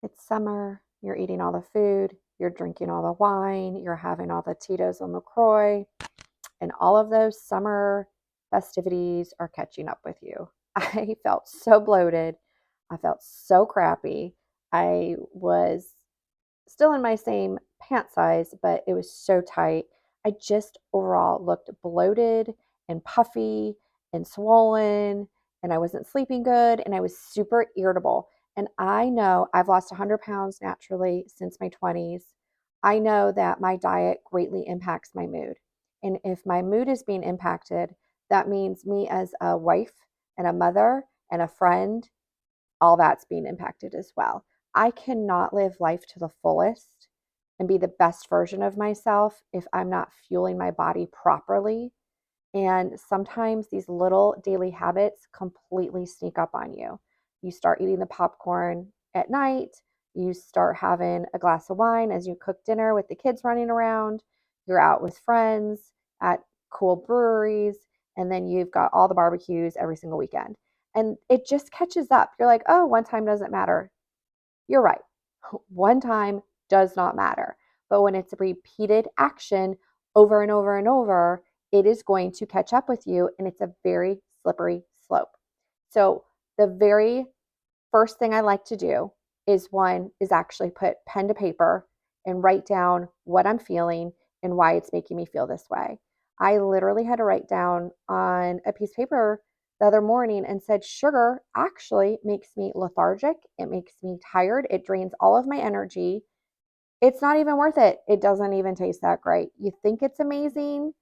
It's summer, you're eating all the food, you're drinking all the wine, you're having all the Tito's and LaCroix, and all of those summer festivities are catching up with you. I felt so bloated. I felt so crappy. I was still in my same pant size, but it was so tight. I just overall looked bloated and puffy and swollen, and I wasn't sleeping good, and I was super irritable. And I know I've lost 100 pounds naturally since my 20s. I know that my diet greatly impacts my mood. And if my mood is being impacted, that means me as a wife and a mother and a friend, all that's being impacted as well. I cannot live life to the fullest and be the best version of myself if I'm not fueling my body properly. And sometimes these little daily habits completely sneak up on you. You start eating the popcorn at night, you start having a glass of wine as you cook dinner with the kids running around, you're out with friends at cool breweries, and then you've got all the barbecues every single weekend. And it just catches up. You're like, oh, one time doesn't matter. You're right. One time does not matter. But when it's a repeated action over and over and over, it is going to catch up with you, and it's a very slippery slope. So, the very first thing I like to do is actually put pen to paper and write down what I'm feeling and why it's making me feel this way. I literally had to write down on a piece of paper the other morning and said, sugar actually makes me lethargic. It makes me tired. It drains all of my energy. It's not even worth it. It doesn't even taste that great. You think it's amazing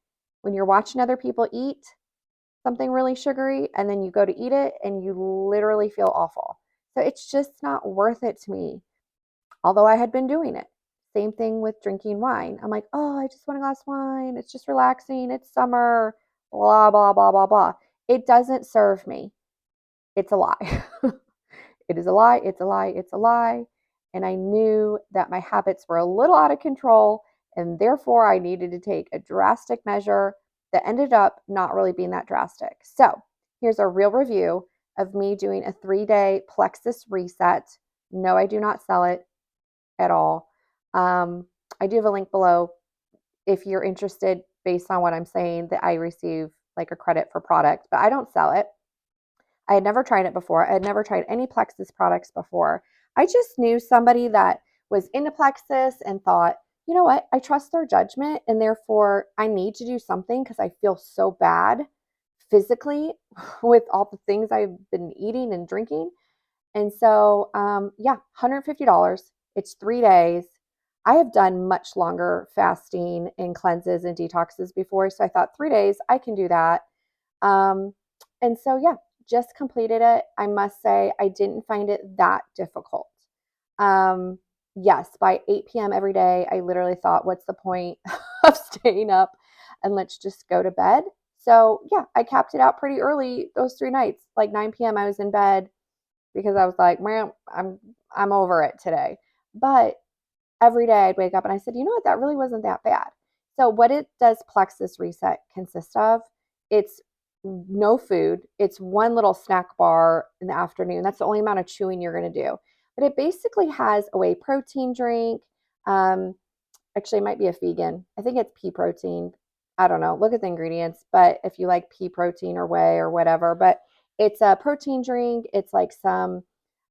when you're watching other people eat something really sugary and then you go to eat it and you literally feel awful. So it's just not worth it to me, although I had been doing it. Same thing with drinking wine. I'm like, oh, I just want a glass of wine. It's just relaxing. It's summer, blah, blah, blah, blah, blah. It doesn't serve me. It's a lie. It is a lie. It's a lie. It's a lie. And I knew that my habits were a little out of control, and therefore I needed to take a drastic measure that ended up not really being that drastic. So here's a real review of me doing a 3-day Plexus Reset. No, I do not sell it at all. I do have a link below if you're interested based on what I'm saying that I receive like a credit for product, but I don't sell it. I had never tried it before. I had never tried any Plexus products before. I just knew somebody that was into Plexus and thought, you know what? I trust their judgment and therefore I need to do something because I feel so bad physically with all the things I've been eating and drinking. And so, yeah, $150. It's 3 days. I have done much longer fasting and cleanses and detoxes before. So I thought 3 days, I can do that. Um, and so, yeah, just completed it. I must say, I didn't find it that difficult. Um, yes, by 8 p.m. every day, I literally thought, what's the point of staying up and let's just go to bed? So, yeah, I capped it out pretty early those 3 nights. Like 9 p.m., I was in bed because I was like, man, I'm over it today. But every day I'd wake up and I said, you know what, that really wasn't that bad. So what it does Plexus Reset consist of, it's no food. It's one little snack bar in the afternoon. That's the only amount of chewing you're going to do. But it basically has a whey protein drink. Um, Actually, it might be a vegan. I think it's pea protein. I don't know. Look at the ingredients. But if you like pea protein or whey or whatever, but it's a protein drink. It's like some,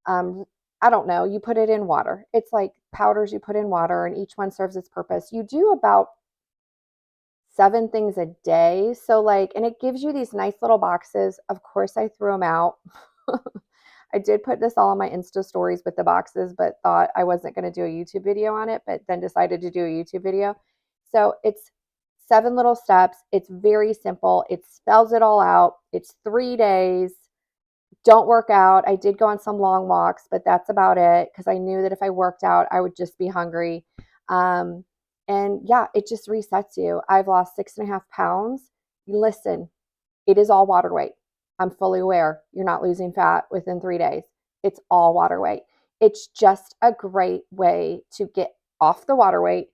I don't know. You put it in water. It's like powders you put in water, and each one serves its purpose. You do about 7 things a day. So, like, and it gives you these nice little boxes. Of course, I threw them out. I did put this all on my Insta stories with the boxes, but thought I wasn't going to do a YouTube video on it, but then decided to do a YouTube video. So it's 7 little steps. It's very simple. It spells it all out. It's 3 days. Don't work out. I did go on some long walks, but that's about it because I knew that if I worked out, I would just be hungry. Um, and yeah, it just resets you. I've lost 6.5 pounds. Listen, it is all water weight. I'm fully aware you're not losing fat within 3 days. It's all water weight. It's just a great way to get off the water weight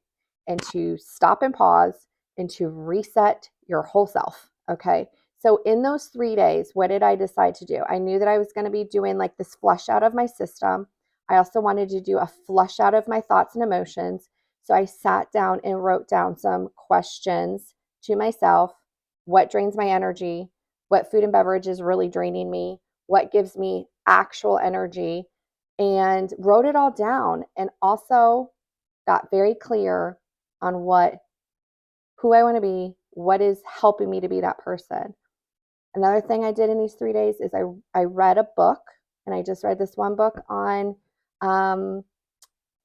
and to stop and pause and to reset your whole self. Okay. So, in those 3 days, what did I decide to do? I knew that I was going to be doing like this flush out of my system. I also wanted to do a flush out of my thoughts and emotions. So I sat down and wrote down some questions to myself. What drains my energy? What food and beverage is really draining me? What gives me actual energy? And wrote it all down, and also got very clear on who I want to be, what is helping me to be that person. Another thing I did in these 3 days is I read a book, and I just read this one book on um,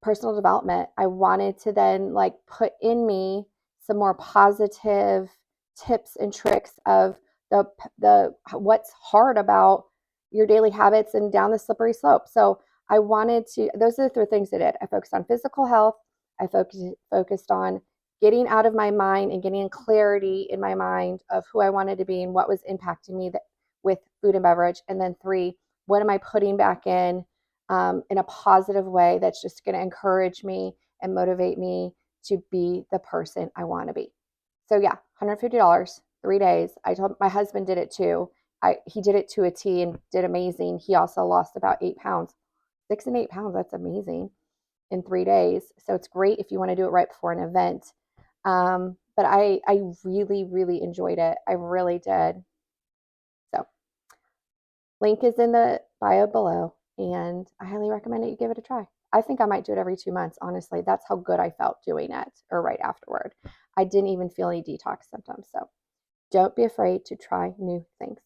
personal development. I wanted to then like put in me some more positive tips and tricks of the what's hard about your daily habits and down the slippery slope. So I wanted to, those are the three things I did. I focused on physical health. I focused on getting out of my mind and getting clarity in my mind of who I wanted to be and what was impacting me with food and beverage. And then three, what am I putting back in a positive way that's just going to encourage me and motivate me to be the person I want to be. So yeah, $150, 3 days. I told my husband did it too. He did it to a T and did amazing. He also lost about 8 pounds, 6 and 8 pounds. That's amazing in 3 days. So it's great if you want to do it right before an event. But I really, really enjoyed it. I really did. So link is in the bio below, and I highly recommend that you give it a try. I think I might do it every 2 months, honestly. That's how good I felt doing it, or right afterward. I didn't even feel any detox symptoms. So don't be afraid to try new things.